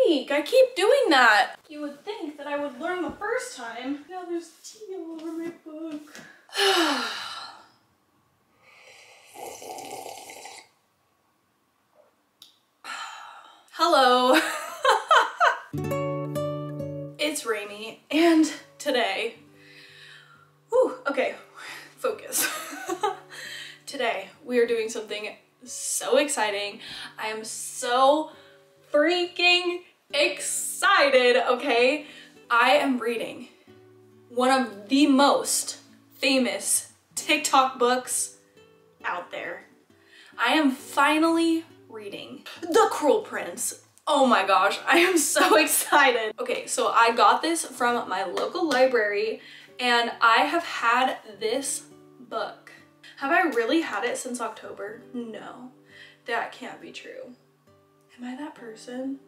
week. I keep doing that. You would think that I would learn the first time. Now there's tea all over my book. Hello. It's Rainy, and today, okay, focus. Today we are doing something so exciting. I am so freaking excited, okay? I am reading one of the most famous TikTok books out there. I am finally reading The Cruel Prince. Oh my gosh, I am so excited. Okay, so I got this from my local library and I have had this book. Have I really had it since October? No, that can't be true. Am I that person?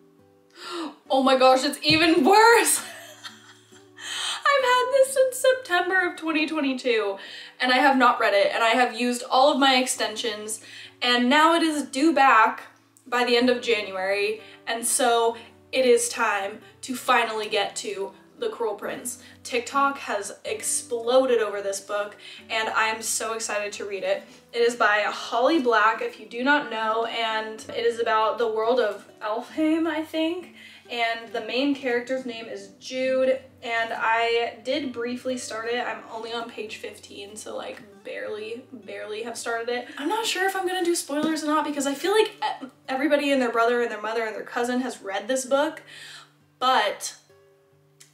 Oh my gosh, it's even worse. I've had this since September of 2022 and I have not read it, and I have used all of my extensions, and now it is due back by the end of January, and so it is time to finally get to The Cruel Prince. TikTok has exploded over this book and I am so excited to read it. It is by Holly Black, if you do not know, and it is about the world of Elfheim, I think, and the main character's name is Jude, and I did briefly start it. I'm only on page 15, so like barely have started it. I'm not sure if I'm gonna do spoilers or not because I feel like everybody and their brother and their mother and their cousin has read this book, but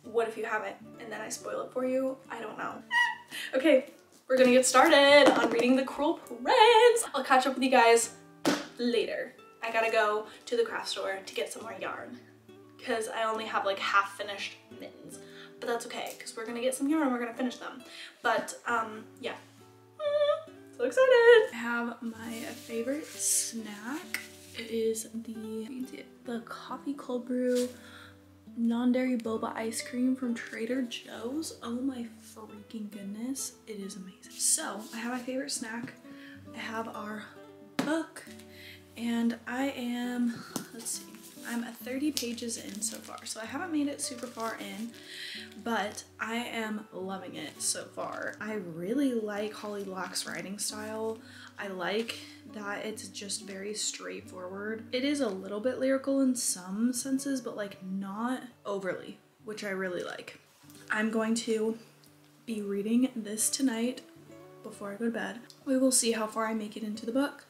what if you haven't and then I spoil it for you? I don't know. Okay, we're gonna get started on reading The Cruel Prince. I'll catch up with you guys later. I gotta go to the craft store to get some more yarn because I only have like half finished mittens, but that's okay because we're gonna get some yarn and we're gonna finish them. But yeah, so excited. I have my favorite snack. It is the coffee cold brew non-dairy boba ice cream from Trader Joe's. Oh my freaking goodness, it is amazing. So I have my favorite snack, I have our book, and I am, let's see, I'm at 30 pages in so far, so I haven't made it super far in, but I am loving it so far. I really like Holly Black's writing style. I like that it's just very straightforward. It is a little bit lyrical in some senses, but like not overly, which I really like. I'm going to be reading this tonight before I go to bed. We will see how far I make it into the book,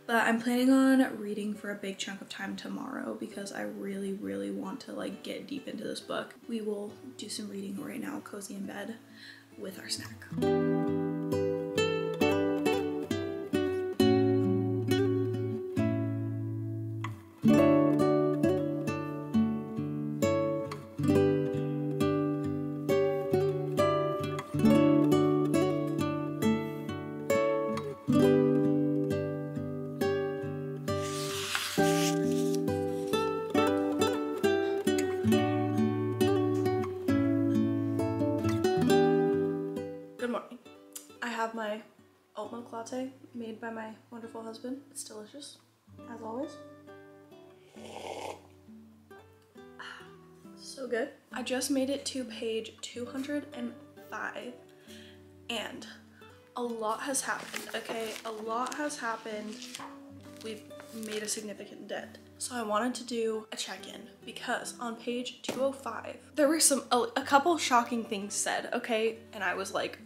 but I'm planning on reading for a big chunk of time tomorrow because I really want to like get deep into this book. We will do some reading right now, cozy in bed with our snack. Good morning. I have my oat milk latte made by my wonderful husband. It's delicious, as always. So good. I just made it to page 205 and a lot has happened, okay? A lot has happened. We've made a significant dent. So I wanted to do a check-in because on page 205, there were a couple shocking things said, okay? And I was like,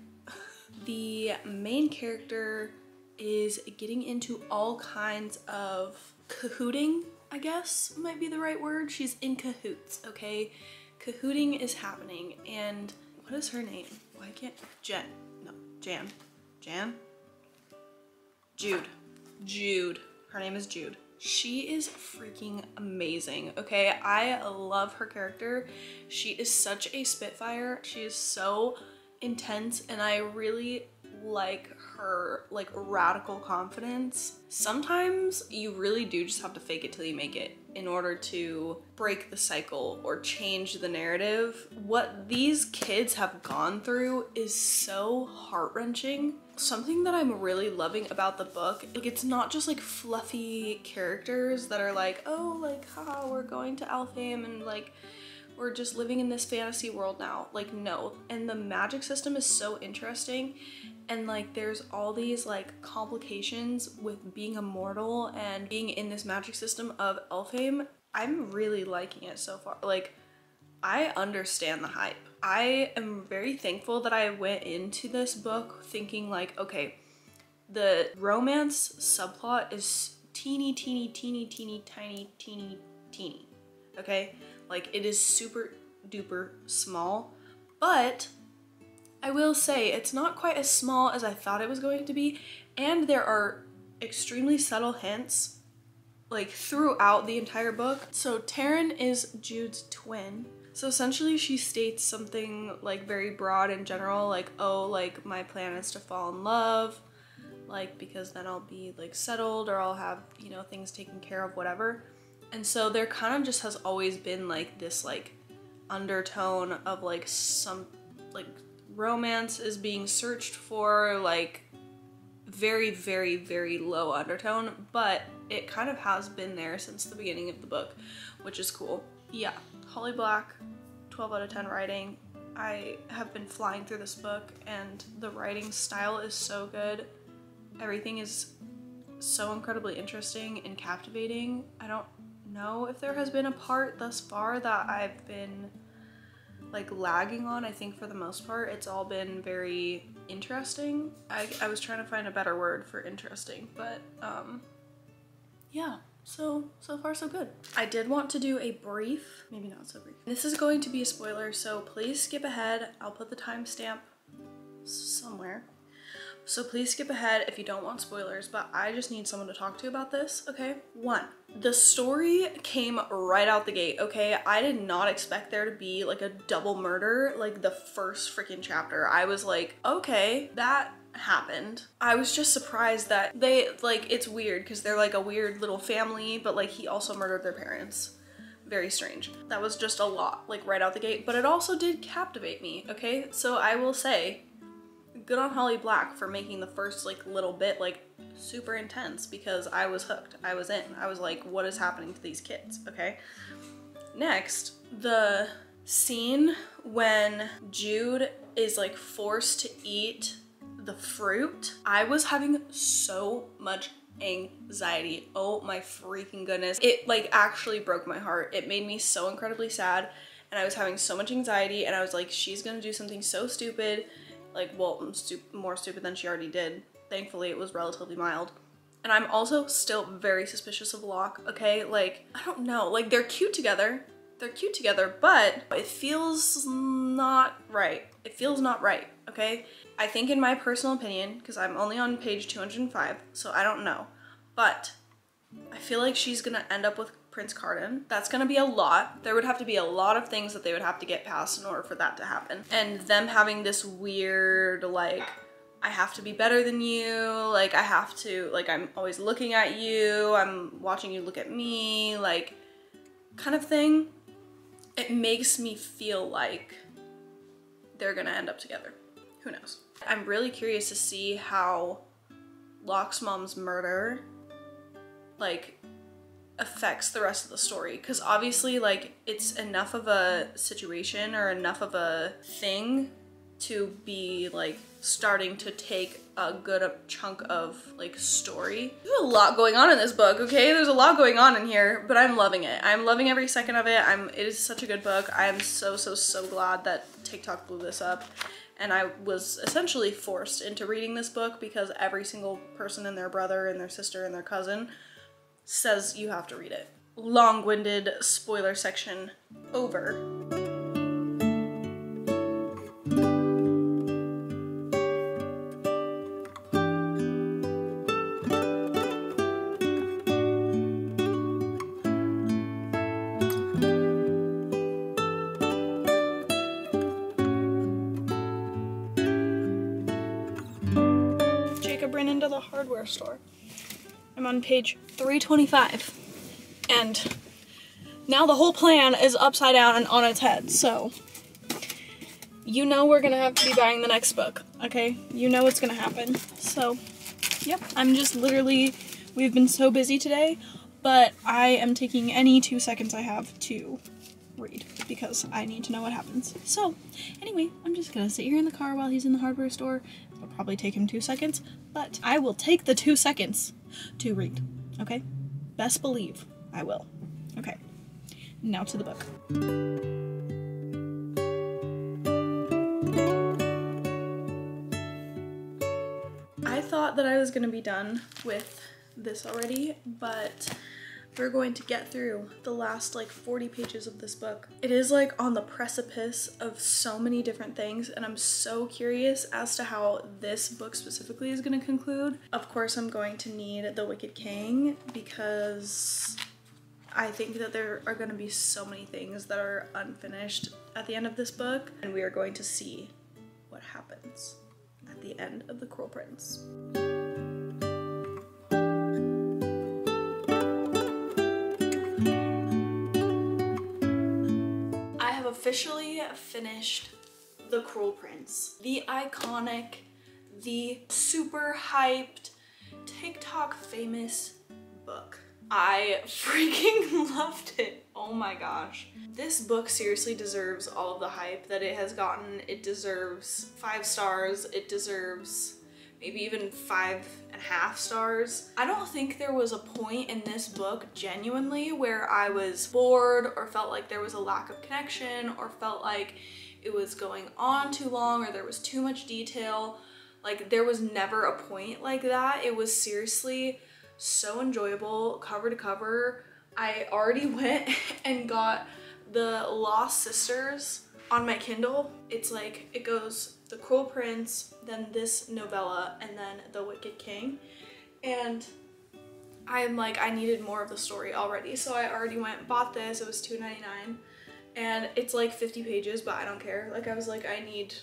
the main character is getting into all kinds of cahooting, I guess might be the right word. She's in cahoots, okay? Cahooting is happening, and what is her name? Why can't Jen? No, Jan. Jude. Her name is Jude. She is freaking amazing, okay? I love her character. She is such a spitfire. She is so intense, and I really like her like radical confidence. Sometimes you really do just have to fake it till you make it in order to break the cycle or change the narrative. What these kids have gone through is so heart-wrenching. Something that I'm really loving about the book, like it's not just like fluffy characters that are like, oh, like, haha, we're going to Alfheim and like we're just living in this fantasy world now. Like, no. And the magic system is so interesting, and like there's all these like complications with being immortal and being in this magic system of Alfheim. I'm really liking it so far. Like, I understand the hype. I am very thankful that I went into this book thinking like, okay, the romance subplot is teeny, tiny, okay? Like, it is super duper small, but I will say it's not quite as small as I thought it was going to be, and there are extremely subtle hints like throughout the entire book. So Taryn is Jude's twin. So essentially she states something like very broad and general, like, oh, like my plan is to fall in love, like because then I'll be like settled or I'll have, you know, things taken care of, whatever. And so there kind of just has always been like this like undertone of like some like romance is being searched for, like very, very, very low undertone, but it kind of has been there since the beginning of the book, which is cool. Yeah, Holly Black, 12 out of 10 writing. I have been flying through this book and the writing style is so good. Everything is so incredibly interesting and captivating. I don't know if there has been a part thus far that I've been like lagging on. I think for the most part it's all been very interesting. I was trying to find a better word for interesting, but yeah, so far so good. I did want to do a brief, maybe not so brief. This is going to be a spoiler, so please skip ahead. I'll put the timestamp somewhere. So please skip ahead if you don't want spoilers, but I just need someone to talk to about this, okay? 1, the story came right out the gate, okay? I did not expect there to be like a double murder like the first freaking chapter. I was like, okay, that happened. I was just surprised that they, like, it's weird because they're like a weird little family, but like he also murdered their parents. Very strange. That was just a lot, like right out the gate, but it also did captivate me, okay? So I will say, good on Holly Black for making the first like little bit like super intense, because I was hooked. I was in. I was like, what is happening to these kids, okay? Next, the scene when Jude is like forced to eat the fruit. I was having so much anxiety. Oh my freaking goodness. It like actually broke my heart. It made me so incredibly sad, and I was having so much anxiety, and I was like, she's gonna do something so stupid. Like, well, more stupid than she already did. Thankfully, it was relatively mild. And I'm also still very suspicious of Locke, okay? Like, I don't know. Like, they're cute together. They're cute together, but it feels not right. It feels not right, okay? I think in my personal opinion, because I'm only on page 205, so I don't know, but I feel like she's gonna end up with Prince Carden. That's gonna be a lot. There would have to be a lot of things that they would have to get past in order for that to happen. And them having this weird, like, I have to be better than you, like, I have to, like, I'm always looking at you, I'm watching you look at me, like, kind of thing. It makes me feel like they're gonna end up together. Who knows? I'm really curious to see how Locke's mom's murder, like, affects the rest of the story, because obviously, like, it's enough of a situation or enough of a thing to be like starting to take a good chunk of like story. There's a lot going on in this book, okay? There's a lot going on in here, but I'm loving it. I'm loving every second of it. It is such a good book. I am so glad that TikTok blew this up, and I was essentially forced into reading this book because every single person and their brother and their sister and their cousin says you have to read it. Long-winded spoiler section over. Jacob ran into the hardware store. I'm on page 325, and now the whole plan is upside down and on its head, so you know we're gonna have to be buying the next book. okay? You know what's gonna happen. So, yep, I'm just literally, we've been so busy today, but I am taking any 2 seconds I have to read because I need to know what happens. So, anyway, I'm just gonna sit here in the car while he's in the hardware store. It'll probably take him 2 seconds, but I will take the 2 seconds to read, okay? Best believe I will. Okay, now to the book. I thought that I was gonna be done with this already, but we're going to get through the last like 40 pages of this book. It is like on the precipice of so many different things, and I'm so curious as to how this book specifically is going to conclude. Of course, I'm going to need The Wicked King because I think that there are going to be so many things that are unfinished at the end of this book, and we are going to see what happens at the end of The Cruel Prince. I have officially finished The Cruel Prince, the iconic, the super hyped, TikTok famous book. I freaking loved it. Oh my gosh. This book seriously deserves all of the hype that it has gotten. It deserves 5 stars. It deserves maybe even 5.5 stars. I don't think there was a point in this book genuinely where I was bored or felt like there was a lack of connection or felt like it was going on too long or there was too much detail. Like, there was never a point like that. It was seriously so enjoyable cover to cover. I already went and got the Lost Sisters on my Kindle. It's like, it goes The Cruel Prince, then this novella, and then The Wicked King. And I'm like, I needed more of the story already, so I already went and bought this. It was $2.99, and it's like 50 pages, but I don't care. Like, I was like, I need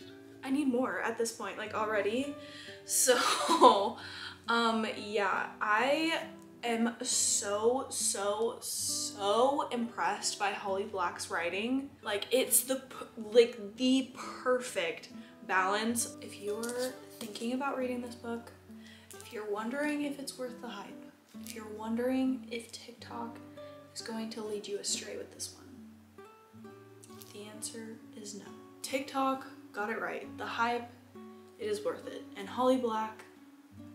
more at this point, like, already. So yeah, I am so impressed by Holly Black's writing. Like, it's the perfect balance. If you're thinking about reading this book, if you're wondering if it's worth the hype, if you're wondering if TikTok is going to lead you astray with this one, the answer is no. TikTok got it right. The hype, it is worth it. And Holly Black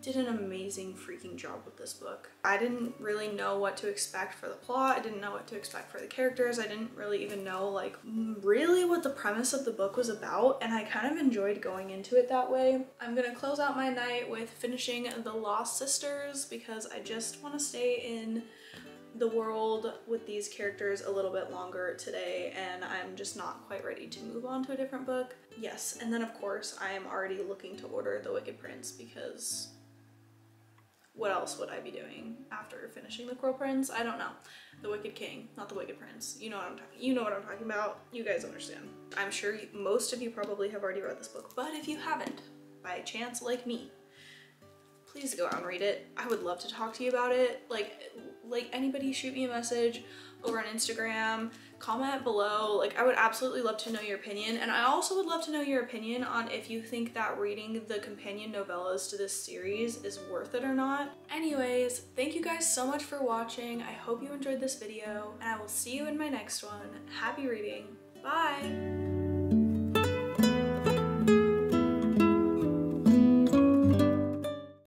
did an amazing freaking job with this book. I didn't really know what to expect for the plot. I didn't know what to expect for the characters. I didn't really even know like really what the premise of the book was about, and I kind of enjoyed going into it that way. I'm gonna close out my night with finishing The Lost Sisters because I just want to stay in the world with these characters a little bit longer today, and I'm just not quite ready to move on to a different book. Yes, and then of course I am already looking to order The Wicked Prince because what else would I be doing after finishing The Cruel Prince? I don't know. The Wicked King, not The Wicked Prince. You know what I'm talking about. You guys understand. I'm sure most of you probably have already read this book, but if you haven't, by chance like me, please go out and read it. I would love to talk to you about it. Like anybody, shoot me a message over on Instagram, comment below. Like, I would absolutely love to know your opinion, and I also would love to know your opinion on if you think that reading the companion novellas to this series is worth it or not. Anyways, thank you guys so much for watching. I hope you enjoyed this video, and I will see you in my next one. Happy reading. Bye!